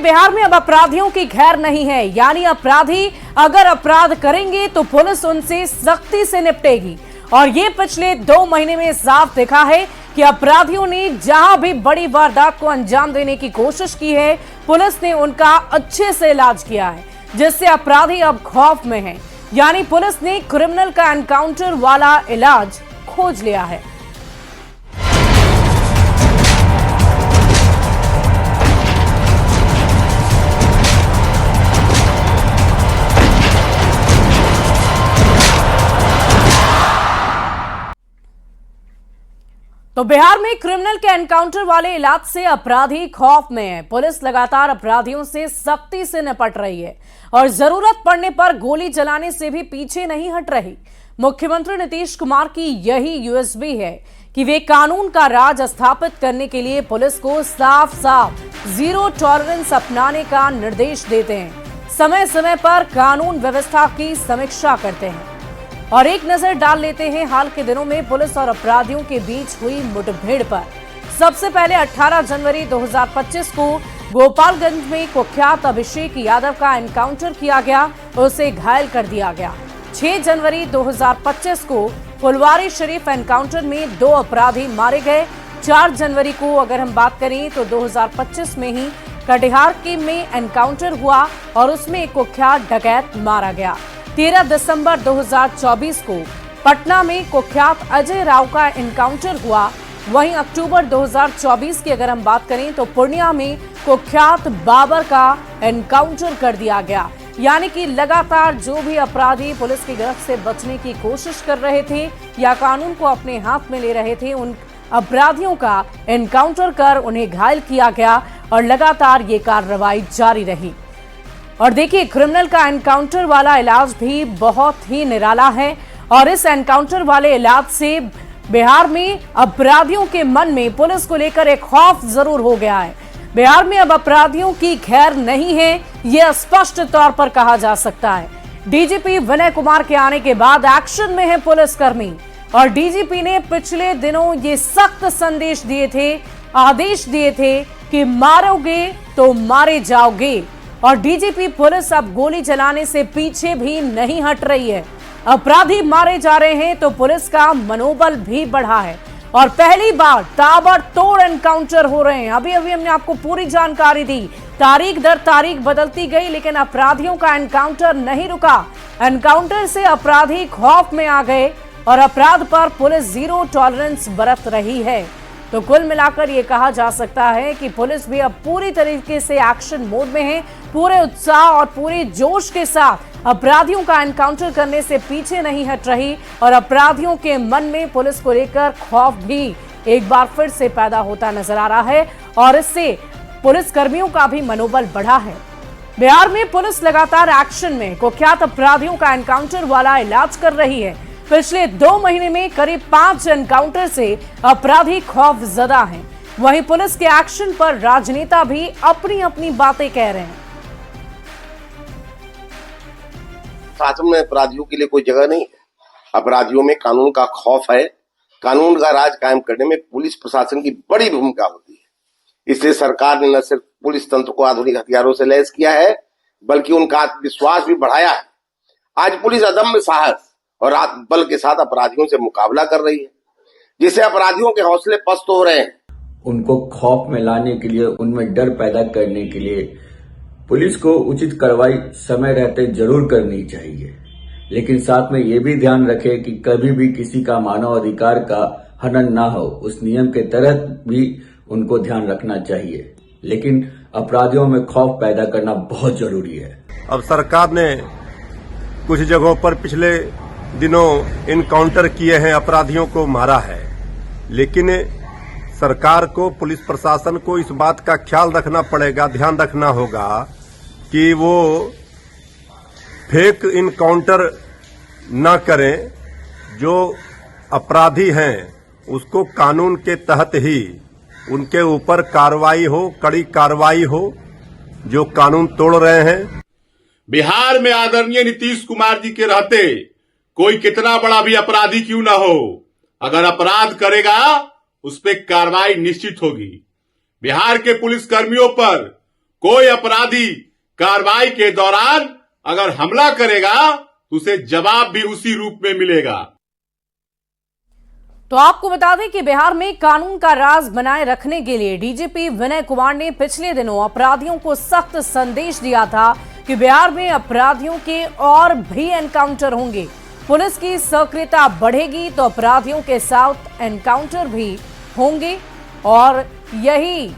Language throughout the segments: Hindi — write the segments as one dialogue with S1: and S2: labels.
S1: बिहार में अब अपराधियों की खैर नहीं है, यानी अपराधी अगर अपराध करेंगे तो पुलिस उनसे सख्ती से निपटेगी। और ये पिछले 2 महीने में साफ दिखा है कि अपराधियों ने जहां भी बड़ी वारदात को अंजाम देने की कोशिश की है, पुलिस ने उनका अच्छे से इलाज किया है, जिससे अपराधी अब खौफ में हैं। यानी पुलिस ने क्रिमिनल का एनकाउंटर वाला इलाज खोज लिया है। तो बिहार में क्रिमिनल के एनकाउंटर वाले इलाज से अपराधी खौफ में है। पुलिस लगातार अपराधियों से सख्ती से निपट रही है और जरूरत पड़ने पर गोली चलाने से भी पीछे नहीं हट रही। मुख्यमंत्री नीतीश कुमार की यही यूएसपी है कि वे कानून का राज स्थापित करने के लिए पुलिस को साफ साफ जीरो टॉलरेंस अपनाने का निर्देश देते हैं, समय समय पर कानून व्यवस्था की समीक्षा करते हैं। और एक नजर डाल लेते हैं हाल के दिनों में पुलिस और अपराधियों के बीच हुई मुठभेड़ पर। सबसे पहले 18 जनवरी 2025 को गोपालगंज में कुख्यात अभिषेक यादव का एनकाउंटर किया गया, उसे घायल कर दिया गया। 6 जनवरी 2025 को फुलवारी शरीफ एनकाउंटर में 2 अपराधी मारे गए। 4 जनवरी को अगर हम बात करें तो 2025 में ही कटिहार के में एनकाउंटर हुआ और उसमें एक कुख्यात डकैत मारा गया। 13 दिसंबर 2024 को पटना में कुख्यात अजय राव का एनकाउंटर हुआ। वहीं अक्टूबर 2024 की अगर हम बात करें तो पूर्णिया में कुख्यात बाबर का एनकाउंटर कर दिया गया। यानी कि लगातार जो भी अपराधी पुलिस की गिरफ्त से बचने की कोशिश कर रहे थे या कानून को अपने हाथ में ले रहे थे, उन अपराधियों का एनकाउंटर कर उन्हें घायल किया गया और लगातार ये कार्रवाई जारी रही। और देखिए, क्रिमिनल का एनकाउंटर वाला इलाज भी बहुत ही निराला है और इस एनकाउंटर वाले इलाज से बिहार में अपराधियों के मन में पुलिस को लेकर एक खौफ जरूर हो गया है। बिहार में अब अपराधियों की खैर नहीं है, यह स्पष्ट तौर पर कहा जा सकता है। डीजीपी विनय कुमार के आने के बाद एक्शन में है पुलिसकर्मी और डीजीपी ने पिछले दिनों ये सख्त संदेश दिए थे, आदेश दिए थे कि मारोगे तो मारे जाओगे। और डीजीपी पुलिस अब गोली चलाने से पीछे भी नहीं हट रही है। अपराधी मारे जा रहे हैं तो पुलिस का मनोबल भी बढ़ा है और पहली बार ताबड़तोड़ एनकाउंटर हो रहे हैं। अभी हमने आपको पूरी जानकारी दी, तारीख दर तारीख बदलती गई, लेकिन अपराधियों का एनकाउंटर नहीं रुका। एनकाउंटर से अपराधी खौफ में आ गए और अपराध पर पुलिस जीरो टॉलरेंस बरत रही है। तो कुल मिलाकर ये कहा जा सकता है कि पुलिस भी अब पूरी तरीके से एक्शन मोड में है, पूरे उत्साह और पूरे जोश के साथ अपराधियों का एनकाउंटर करने से पीछे नहीं हट रही और अपराधियों के मन में पुलिस को लेकर खौफ भी एक बार फिर से पैदा होता नजर आ रहा है और इससे पुलिस कर्मियों का भी मनोबल बढ़ा है। बिहार में पुलिस लगातार एक्शन में कुख्यात अपराधियों का एनकाउंटर वाला इलाज कर रही है। पिछले 2 महीने में करीब 5 एनकाउंटर से अपराधी खौफजदा हैं। वहीं पुलिस के एक्शन पर राजनेता भी अपनी अपनी बातें कह रहे हैं।
S2: शासन में अपराधियों के लिए कोई जगह नहीं है। अपराधियों में कानून का खौफ है। कानून का राज कायम करने में पुलिस प्रशासन की बड़ी भूमिका होती है। इसलिए सरकार ने न सिर्फ पुलिस तंत्र को आधुनिक हथियारों से लैस किया है, बल्कि उनका आत्मविश्वास भी बढ़ाया है। आज पुलिस अदम्य साहस और आत्मबल के साथ अपराधियों से मुकाबला कर रही है, जिससे अपराधियों के हौसले पस्त हो रहे हैं।
S3: उनको खौफ में लाने के लिए, उनमें डर पैदा करने के लिए पुलिस को उचित कार्रवाई समय रहते जरूर करनी चाहिए, लेकिन साथ में ये भी ध्यान रखे कि कभी भी किसी का मानव अधिकार का हनन ना हो। उस नियम के तहत भी उनको ध्यान रखना चाहिए, लेकिन अपराधियों में खौफ पैदा करना बहुत जरूरी है।
S4: अब सरकार ने कुछ जगहों पर पिछले दिनों इनकाउंटर किए हैं, अपराधियों को मारा है, लेकिन सरकार को, पुलिस प्रशासन को इस बात का ख्याल रखना पड़ेगा, ध्यान रखना होगा कि वो फेक इनकाउंटर न करें। जो अपराधी हैं उसको कानून के तहत ही उनके ऊपर कार्रवाई हो, कड़ी कार्रवाई हो। जो कानून तोड़ रहे हैं,
S5: बिहार में आदरणीय नीतीश कुमार जी के रहते कोई कितना बड़ा भी अपराधी क्यों ना हो, अगर अपराध करेगा उस पर कार्रवाई निश्चित होगी। बिहार के पुलिस कर्मियों पर कोई अपराधी कार्रवाई के दौरान अगर हमला करेगा तो उसे जवाब भी उसी रूप में मिलेगा।
S1: तो आपको बता दें कि बिहार में कानून का राज बनाए रखने के लिए डीजीपी विनय कुमार ने पिछले दिनों अपराधियों को सख्त संदेश दिया था कि बिहार में अपराधियों के और भी एनकाउंटर होंगे। पुलिस की सक्रियता बढ़ेगी तो अपराधियों के साथ एनकाउंटर भी होंगे और यही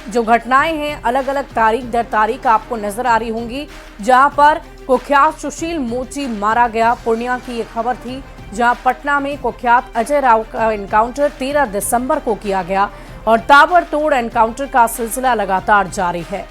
S1: जो घटनाएं हैं अलग अलग तारीख दर तारीख आपको नजर आ रही होंगी, जहां पर कुख्यात सुशील मोची मारा गया। पूर्णिया की ये खबर थी, जहां पटना में कुख्यात अजय राव का एनकाउंटर 13 दिसंबर को किया गया और ताबड़तोड़ एनकाउंटर का सिलसिला लगातार जारी है।